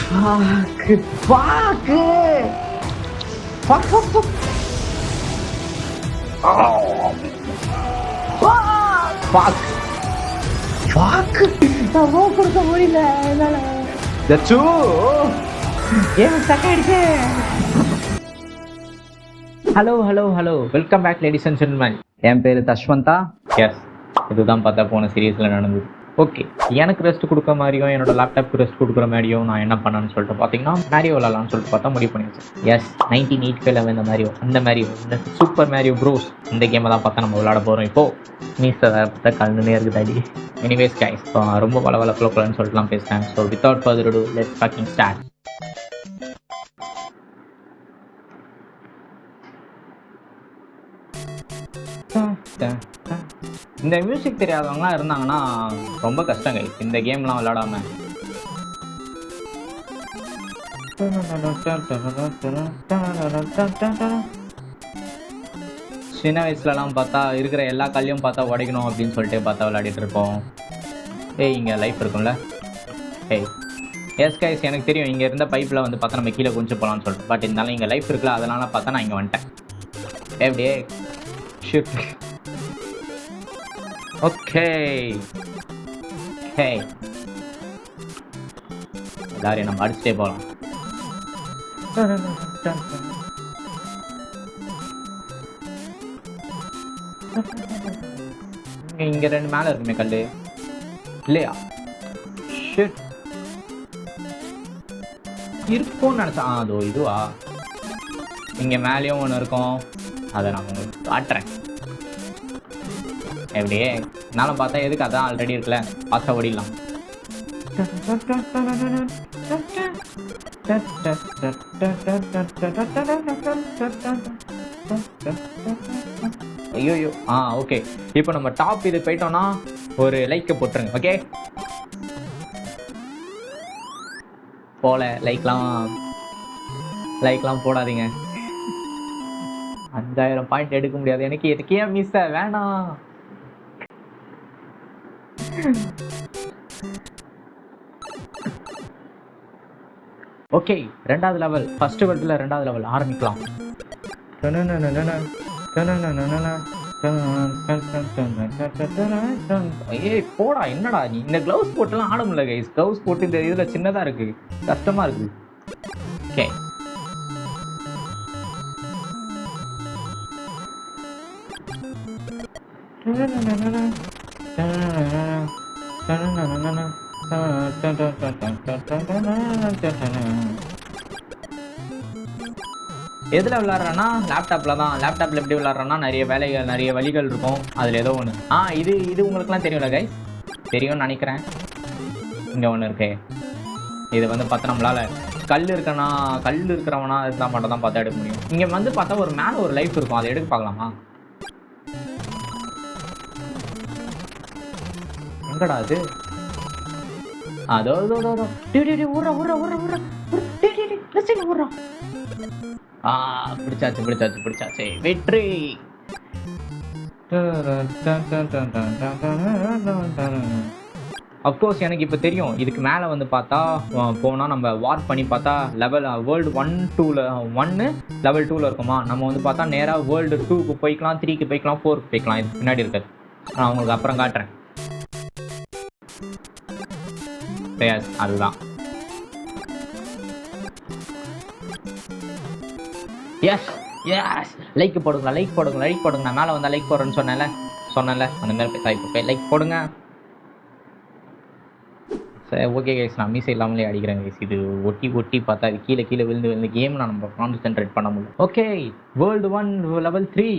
Fuck! Fuck! Fuck! Fuck! Fuck! Oh! Fuck! Fuck! நான் move கொடுக்க முடியல என்னால. தச்சு ஏன் ஸ்டக் ஆயிடுச்சு. Hello welcome back ladies and gentlemen. என் பேரு தஷ்வந்தா. எஸ், இதுதான் பார்த்தா போன சீரியஸில் நடந்தது. ஓகே, எனக்கு ரெஸ்ட் கொடுக்க மாதிரியும் என்னோட லேப்டாப்க்கு ரெஸ்ட் கொடுக்குற மாதிரியும் நான் என்ன பண்ணேன்னு சொல்லிட்டு பார்த்தீங்கன்னா மேரியோ விளாட்லான்னு சொல்லிட்டு பார்த்தா முடிவு பண்ணிடுச்சு. எஸ், 1985 இந்த மேரியோ, இந்த சூப்பர் மேரியோ ப்ரோஸ், இந்த கேமை தான் பார்த்தா நம்ம விளாட போகிறோம். இப்போது மீஸ் பார்த்தா கலந்துனே இருக்குதாடி. எனிவேஸ் கைஸ், ரொம்ப பல குலன்னு சொல்லிட்டுலாம் பேசுகிறேன். So without further to let's fucking start. இந்த மியூசிக் தெரியாதவங்களாம் இருந்தாங்கன்னா ரொம்ப கஷ்டங்க இந்த கேம்லாம் விளையாடாம. சின்ன வயசுலலாம் பார்த்தா இருக்கிற எல்லா கல்லையும் பார்த்தா உடைக்கணும் அப்படின்னு சொல்லிட்டு பார்த்தா விளையாடிட்டு இருப்போம். ஏய், இங்கே லைஃப் இருக்கும்ல. ஏய் எஸ் கைஸ், எனக்கு தெரியும் இங்கே இருந்த பைப்பில் வந்து பார்த்தா நம்ம கீழே கொஞ்சம் போகலான்னு சொல்லிட்டு. பட் இருந்தாலும் இங்கே லைஃப் இருக்குல்ல, அதனால பார்த்தா நான் இங்கே வந்துட்டேன். எப்படியே ஷிஃப்ட். ஓகே எல்லாரையும் நம்ம அடிச்சுட்டே போகலாம். இங்க 2 மேல இருக்குமே கல்லு இல்லையா? ஷிட், இருக்கும்னு நினைச்சா. அதோ இதுவா, இங்க மேலேயும் ஒன்று இருக்கும், அதை நான் உங்களுக்கு காட்டுறேன். எப்படியே நானும் பார்த்தா எதுக்கு, அதான் ஆல்ரெடி இருக்குல்ல, பார்த்தா ஓடிடலாம். ஐயோ ஓகே, இப்போ நம்ம டாப் இது போயிட்டோம்னா ஒரு லைக்கை போட்டுருங்க. ஓகே, போல லைக்லாம் போடாதீங்க. 5000 பாயிண்ட் எடுக்க முடியாது எனக்கு. எதுக்கு ஏன் மிஸ் வேணாம். ஓகே, 2வது லெவல், ஃபர்ஸ்ட் வேர்ல்டில் 2வது லெவல் ஆரம்பிக்கலாம். ஏய் போடா, என்னடா நீ இந்த க்ளவுஸ் போட்டுலாம் ஆட முடியல கைஸ். க்ளவுஸ் போட்டு இந்த இதில் சின்னதாக இருக்கு, கஷ்டமாக இருக்குது. ஓகே, எதில் விளாட்றேன்னா லேப்டாப்பில் தான். லேப்டாப்பில் எப்படி விளாட்றேன்னா நிறைய வழிகள் இருக்கும். அதில் ஏதோ ஒன்று இது உங்களுக்குலாம் தெரியும்ல கைஸ், தெரியும்னு நினைக்கிறேன். இங்கே ஒன்று இருக்கு, இது வந்து பார்த்தா நம்மளால் கல் இருக்கிறவனா இருந்தால் மட்டும் தான் பார்த்தா எடுக்க முடியும். இங்கே வந்து பார்த்தா ஒரு மேலே ஒரு லைஃப் இருக்கும், அதை எடுக்க பார்க்கலாமா? எங்கடா அது? அதோ பிடிச்சாச்சு, வெற்றி. அப்கோர்ஸ் எனக்கு இப்போ தெரியும், இதுக்கு மேலே வந்து பார்த்தா போனால் நம்ம வார்ப் பண்ணி பார்த்தா லெவல் வேர்ல்டு 1 லெவல் 2ல் இருக்குமா. நம்ம வந்து பார்த்தா நேராக வேர்ல்டு 2க்கு போய்க்கலாம், 3க்கு போய்க்கலாம், 4க்கு போய்க்கலாம். இது பின்னாடி இருக்காது, நான் உங்களுக்கு அப்புறம் காட்டுறேன். அதுதான். எஸ் லைக் போடுங்க. நான் மேலே வந்தால் லைக் போடுறேன்னு சொன்னேன்ல, அந்த மாதிரி இப்போ லைக் போடுங்க. சரி ஓகே கைஸ், நான் மீசை இல்லாமலே அடிக்கிறேன் கைஸ். இது ஒட்டி பார்த்தா இது கீழே விழுந்து கேம் நம்ம கான்சென்ட்ரேட் பண்ண முடியும். Okay, world 1 level 3.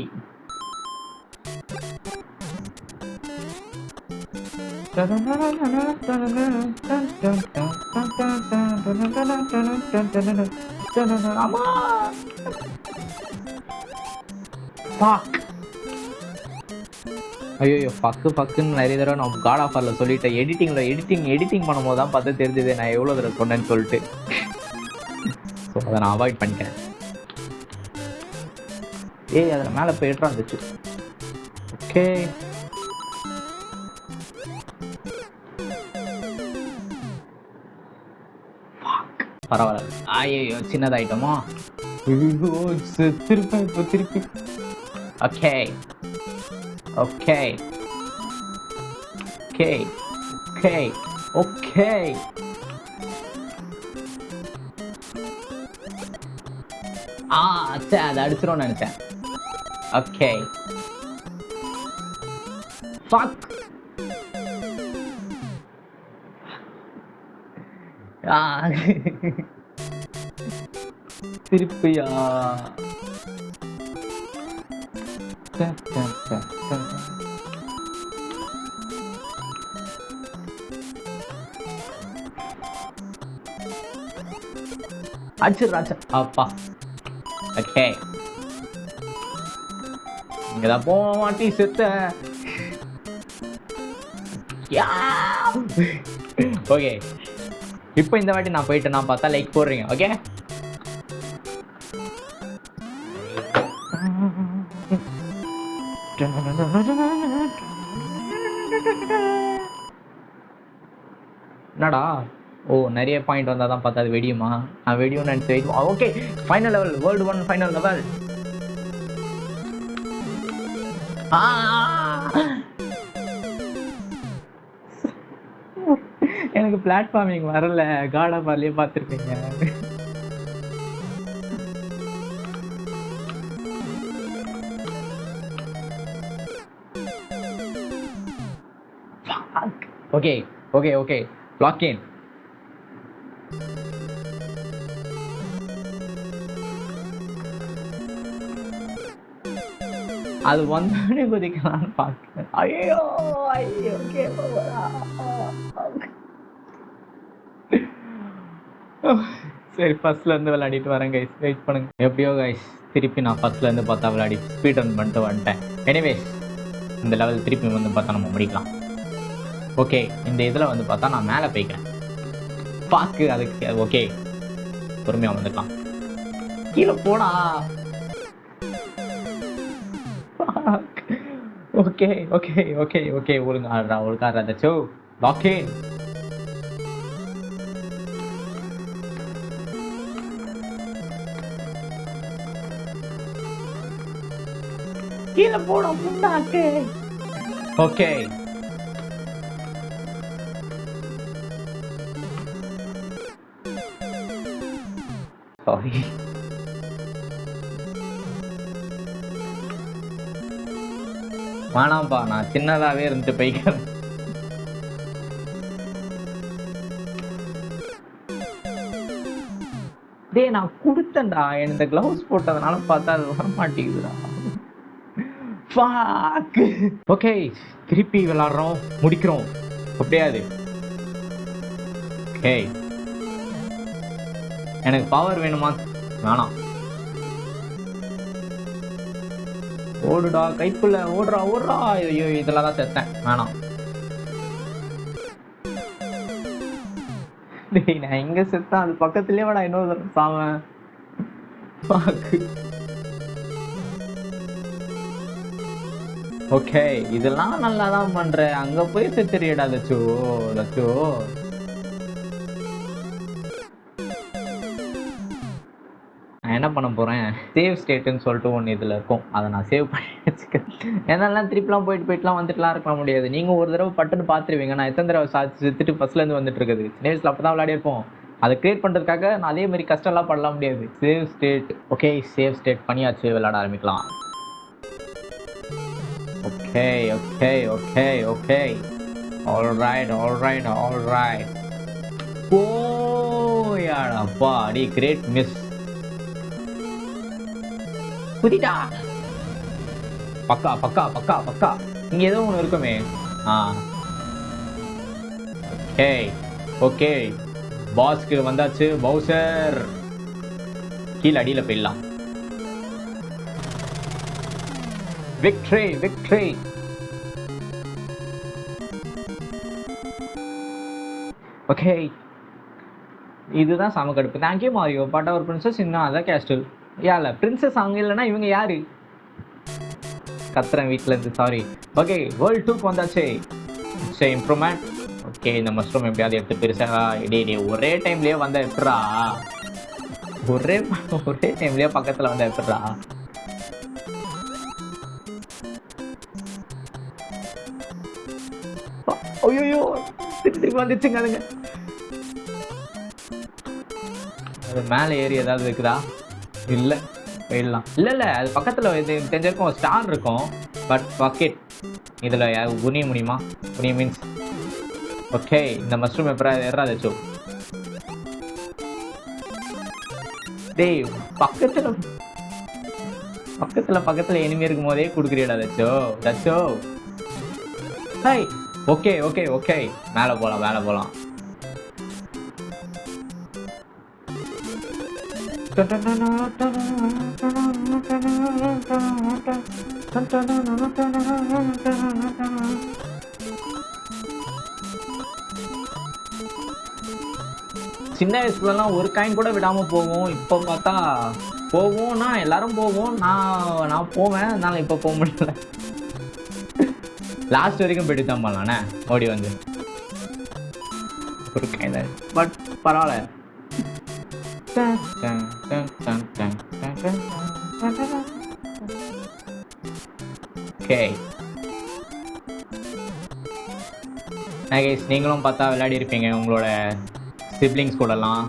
ஐயோ ஃபக்குன்னு நிறைய தடவை நான் காட் ஆஃப் வாரில் சொல்லிட்டேன். எடிட்டிங் பண்ணும்போது தான் பார்த்து தெரிஞ்சது நான் எவ்வளோ தடவை சொன்னேன்னு சொல்லிட்டு. ஸோ அதை நான் அவாய்ட் பண்ணிக்கிறேன். அதில் மேலே போயிட்டு இருந்துச்சு. ஓகே, பரவாயில்ல. ஐயோ சின்னதாயிட்டோமா? ஐயோ செத்துருப்பேன் இப்போ திருப்பி. Okay okay okay okay okay. சே அதை அடிச்சிரும்னு நினைச்சேன். Okay fuck. திருப்பியா? அடிச்சிடுறாச்சா அப்பா. ஓகே இங்கதான் போக மாட்டி செத்த. ஓகே இப்போ இந்த வாட்டி நான் போயிட்டு நான் பார்த்தா லைக் போடுறீங்க. ஓகே என்னடா? ஓ நிறைய பாயிண்ட் வந்தால் தான் பார்த்தா அது வெடியுமா? நான் வெடியும் நினச்சி. Okay final level, world 1 final level. எனக்கு பிளாட்ஃபார்மிங் வரல. காட் ஆஃப் வார்லயே பார்த்துருப்பீங்க. Okay okay okay log in. அது வந்தோடனே குதிக்கலான்னு பார்க்கிறேன். ஐயோ ஐயோ சரி ஃபர்ஸ்ட்ல இருந்து விளையாடிட்டு வரேன் கைஸ், வெயிட் பண்ணுங்க. எப்படியோ கைஸ் திருப்பி நான் ஃபர்ஸ்ட்ல இருந்து பார்த்தா விளையாடி ஸ்பீட் ரன் பண்ணிட்டு வந்துட்டேன். எனிவேஸ் இந்த லெவல் திருப்பி வந்து பார்த்தா நம்ம முடிக்கலாம். ஓகே இந்த இதில் வந்து பார்த்தா நான் மேலே போய்க்கிறேன். பாக்கு அதுக்கு ஓகே பொறுமையாக வந்துக்கலாம். கீழே போடா. ஓகே ஓகே ஓகே ஓகே ஒழுங்காடுறா ஒழுங்காடுறாச்சோ. Log in. கீழே போட முன்னாக்கு. Okay sorry. வேணாம்ப்பா நான் சின்னதாவே இருந்துட்டு போய்க்கிறேன். டே நான் கொடுத்தேன்டா, இந்த கிளவுஸ் போட்டதுனால பார்த்தா அது வர மாட்டேங்குதுடா. ஓகே திருப்பி விளாடுறோம், முடிக்கிறோம். அப்படியாது ஓகே எனக்கு பவர் வேணுமா? வேணாம். ஓடுடா கைப்புள்ள ஓடுறா ஓடுறா. ஐயோ இதெல்லாம் தான் செத்தேன். வேணாம். நான் எங்க செத்தேன் அது பக்கத்துலயே வேணா இன்னொரு சாவன். ஓகே இதெல்லாம் நல்லா தான் பண்ற. அங்க போய் செத்துறியடா தச்சோ தச்சோ. நான் என்ன பண்ண போறேன், சேவ் ஸ்டேட்டுன்னு சொல்லிட்டு ஒன்று இதில் இருக்கும், அதை நான் சேவ் பண்ணி வச்சுக்கிறேன். என்னெல்லாம் திருப்பிலாம் போயிட்டுலாம் வந்துட்டுலாம் இருக்க முடியாது. நீங்கள் ஒரு தடவை பட்டுன்னு பார்த்துருவீங்க நான் எத்தனை தடவை செத்துட்டு ஃபர்ஸ்ட்லேருந்து வந்துட்டு இருக்குது. நேவ்ஸில் அப்போ தான் விளையாடிருப்போம். அதை கிரியேட் பண்ணுறதுக்காக நான் அதே மாதிரி கஷ்டம்லாம் பண்ணலாம் முடியாது. Save state. Okay save state பண்ணியாச்சு, விளையாட ஆரம்பிக்கலாம். Okay okay okay okay alright alright alright. ஓ யாடாப்பா அடி கிரேட் மிஸ். புதிடா பக்கா பக்கா பக்கா பக்கா. இங்க ஏதோ ஒன்று இருக்குமே. ஓகே ஓகே பாஸ்க்கு வந்தாச்சு. பவுசர் கீழே அடியில் போயிடலாம். Victory victory. ஓகே இதுதான் சம கடுப்பு. Thank you Mario. But our princess இன்னும் அதான் கேஸ்டல் யால பிரின்சஸ் அவங்க இல்லைன்னா இவங்க யாரு? கத்துறேன் வீட்டில் இருந்து, சாரி. ஓகே வேர்ல்ட் 2க்கு வந்தாச்சு. இம்ப்ரூவ்மெண்ட். ஓகே, இந்த மஷ்ரூம் எப்படியாவது எடுத்து பெருசா டே ஒரே டைம்லயே வந்தா எப்படிடா? ஒரே ஒரே டைம்லயே பக்கத்துல வந்தா எப்படிடா? ஐயோ, திருப்பி வந்துச்சுங்க அதுங்க. அது மேலே ஏறி ஏதாவது இருக்குதா? இல்லை, போயிடலாம். இல்லை அது பக்கத்தில் இது தெரிஞ்சிருக்கும், ஸ்டார் இருக்கும். பட் பக்கெட் இதில் குனிய முடியுமா? குனிய மீன்ஸ் ஓகே. இந்த மஷ்ரூம் எப்போ ஏறாதச்சோ? டேய், பக்கத்தில் இனிமே இருக்கும் போதே கொடுக்குறியடா தச்சோ. தச்சோ ஹாய். ஓகே ஓகே ஓகே, மேலே போகலாம். சின்ன வயசுலலாம் ஒரு காயின் கூட விடாம போவோம். இப்போ பார்த்தா போவோம்னா எல்லாரும் போவோம், நான் போவேன். அதனால இப்போ போக முடியல. லாஸ்ட் வரைக்கும் போயிட்டு தான் போகலாண்ணே, ஓடி வந்து ஒரு காயின். பட் பரவாயில்ல. Okay. நீங்களும் பார்த்தா விளையாடி இருப்பீங்க உங்களோட சிப்ளிங்ஸ் கூடலாம்.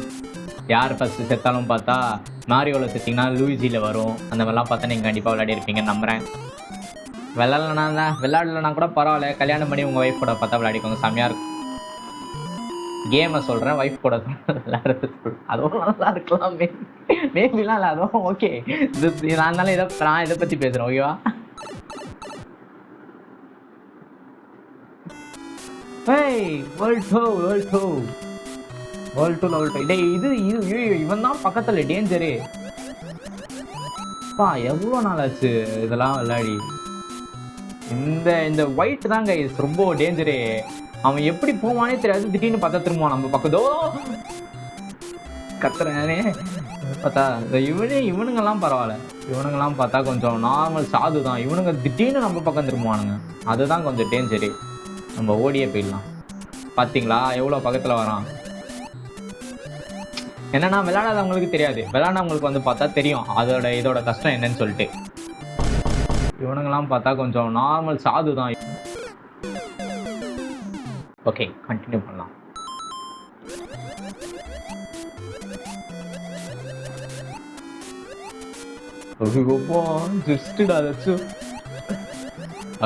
யார் ஃபஸ்ட்டு செத்தாலும் பார்த்தா மாரியோவில் செத்திங்கன்னா லூயிஜியில் வரும். அந்த மாதிரிலாம் பார்த்தா நீங்கள் கண்டிப்பாக விளையாடி இருப்பீங்கன்னு நம்புகிறேன். விளையாடலன்னா கூட பரவாயில்ல, கல்யாணம் பண்ணி உங்கள் ஒய்ஃப் கூட பார்த்தா விளையாடிக்கோங்க, செம்மையாக இருக்கும். கேமை சொல்கிறேன், ஒய்ஃப் கூட விளையாடுறது அதுவும் நல்லா இருக்கலாம். மேபிலாம் இல்லை, அதுவும் ஓகே. நான் இதை பற்றி பேசுகிறேன், ஓகேவா? இவன் தான் பக்கத்துல டேஞ்சரு. எவ்வளோ நாள் ஆச்சு இதெல்லாம் விளையாடி. இந்த ஒயிட் தாங்க ரொம்ப டேஞ்சரு. அவன் எப்படி போவானே தெரியாது, திடீர்னு பார்த்தா திரும்புவான் நம்ம பக்கத்தோ. கத்துறானே பார்த்தா இவனுங்கெல்லாம் பரவாயில்ல. இவனுங்கெல்லாம் பார்த்தா கொஞ்சம் நார்மல் சாது தான். இவனுங்க திடீர்னு நம்ம பக்கம் திரும்புவானுங்க, அதுதான் கொஞ்சம் டேஞ்சரு. நம்ம ஓடியே போயிடலாம். பார்த்தீங்களா எவ்வளோ பக்கத்தில் வரான். என்னன்னா விளையாடாதவங்களுக்கு தெரியாது, விளையாடவங்களுக்கு வந்து பார்த்தா தெரியும் இதோட கஷ்டம் என்னன்னு சொல்லிட்டு. இவனுங்கெல்லாம் பார்த்தா கொஞ்சம் நார்மல் சாது தான். ஓகே, கண்டினியூ பண்ணலாம்.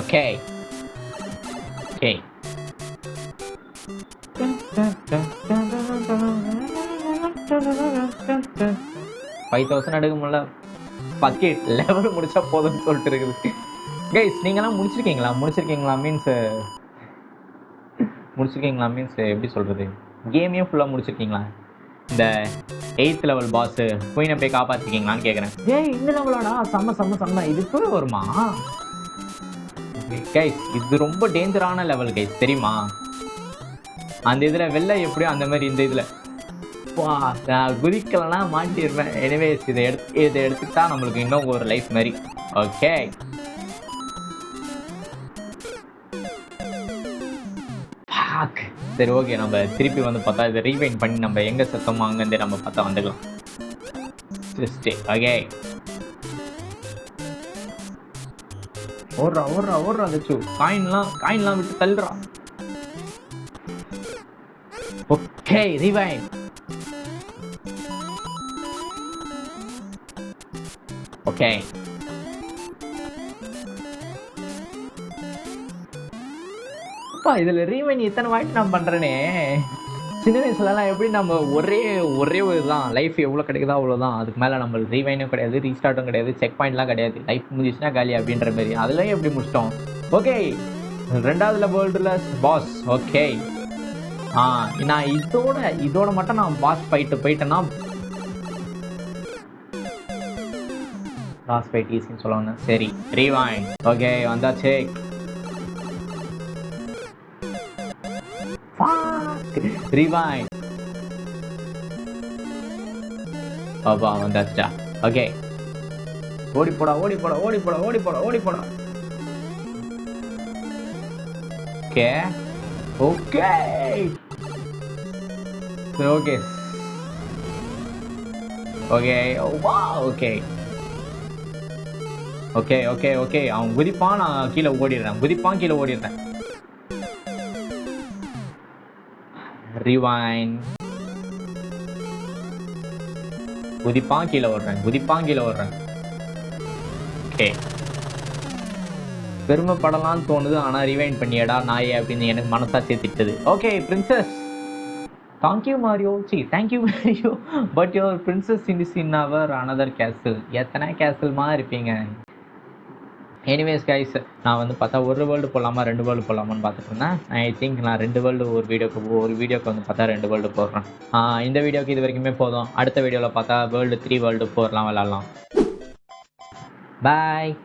Okay okay. 5000 எடுக்க முடியல. பக்கெட் லெவல் முடிச்சா போதும்னு சொல்லிட்டு இருக்குது. கைஸ், நீங்களாம் முடிச்சிருக்கீங்களா மீன்ஸ் எப்படி சொல்றது, கேமையும் ஃபுல்லாக முடிச்சிருக்கீங்களா? இந்த 8th லெவல் பாஸ் குயினை போய் காப்பாற்றிருக்கீங்களான்னு கேட்குறேன். இந்த லெவலாடா செம்ம இது இப்போ வருமா? கைஸ், இது ரொம்ப டேஞ்சரான லெவல் கைஸ், தெரியுமா? அந்த இதில் வெளில எப்படியோ அந்த மாதிரி இந்த இதில் நான் குதிக்கலன்னா மாட்டிடுவேன். எனிவேஸ், இதை எடுத்துக்கிட்டா நம்மளுக்கு இன்னும் ஒரு லைஃப் மாதிரி. ஓகே, சரி ஓகே. நம்ம திருப்பி வந்து பார்த்தா இதை ரீவைண்ட் பண்ணி நம்ம எங்கே செத்தோமோ அங்கேருந்தே நம்ம பார்த்தா வந்துக்கலாம். ஓகே, ஓடுறா தச்சு. காயின்லாம் விட்டு தள்ளுறா. Okay, rewind. ஓகே, இதுல ரீவைண்ட் எத்தனை வாட்டி நான் பண்றேனே. சின்ன வயசுலலாம் எப்படி நம்ம ஒரே இதுதான் லைஃப், எவ்வளோ கிடைக்குதோ அவ்வளோதான். அதுக்கு மேலே நம்ம ரீவைண்டும் கிடையாது, ரீஸ்டார்ட்டும் கிடையாது, செக் பாயிண்ட்லாம் கிடையாது. லைஃப் முடிஞ்சிச்சுன்னா காலி அப்படின்ற மாதிரி. அதுலேயும் எப்படி முடிச்சிட்டோம். ஓகே, 2வது வேர்ல்டுல பாஸ். ஓகே, நான் இதோட மட்டும் நான் பாஸ் போயிட்டேன்னா பாஸ் ஃபைட் ஈஸின்னு சொல்லுவாங்க. சரி, ரீவைண்ட். ஓகே, வந்தாச்சு. Rewind. அப்பா வந்தாச்சா. ஓகே, ஓடி போடா. ஓகே, ஓகே ஓகே ஓகே வா ஓகே ஓகே ஓகே ஓகே அவன் குதிப்பான், நான் கீழே ஓடிடுறேன். குதிப்பான், கீழே ஓடிடுறேன். ரிவைன். குதிப்பான், கீழே ஓடுறேன். குதிப்பான், கீழே ஓடுறேன். ஓகே பெருமைப்படலாம்னு தோணுது, ஆனால் ரிவைண்ட் பண்ணியடா நாயே அப்படின்னு எனக்கு மனசாட்சியை திட்டுது. Okay princess, thank you Mario, thank you Mario, but your princess in our another castle. எத்தனை கேசல்மா இருப்பீங்க? எனிவேஸ் கைஸ், நான் வந்து பார்த்தா ஒரு வேர்ல்டு போடலாமா 2 வேர்ல்டு போடலாமான்னு பார்த்துட்டு இருந்தேன். ஐ திங்க் நான் 2 வேர்ல்டு ஒரு வீடியோக்கு வந்து பார்த்தா 2 வேர்ல்டு போடுறேன். இந்த வீடியோக்கு இது வரைக்குமே போதும். அடுத்த வீடியோவில் பார்த்தா வேர்ல்டு 3 வேர்ல்டு 4 விளாட்லாம். பாய்.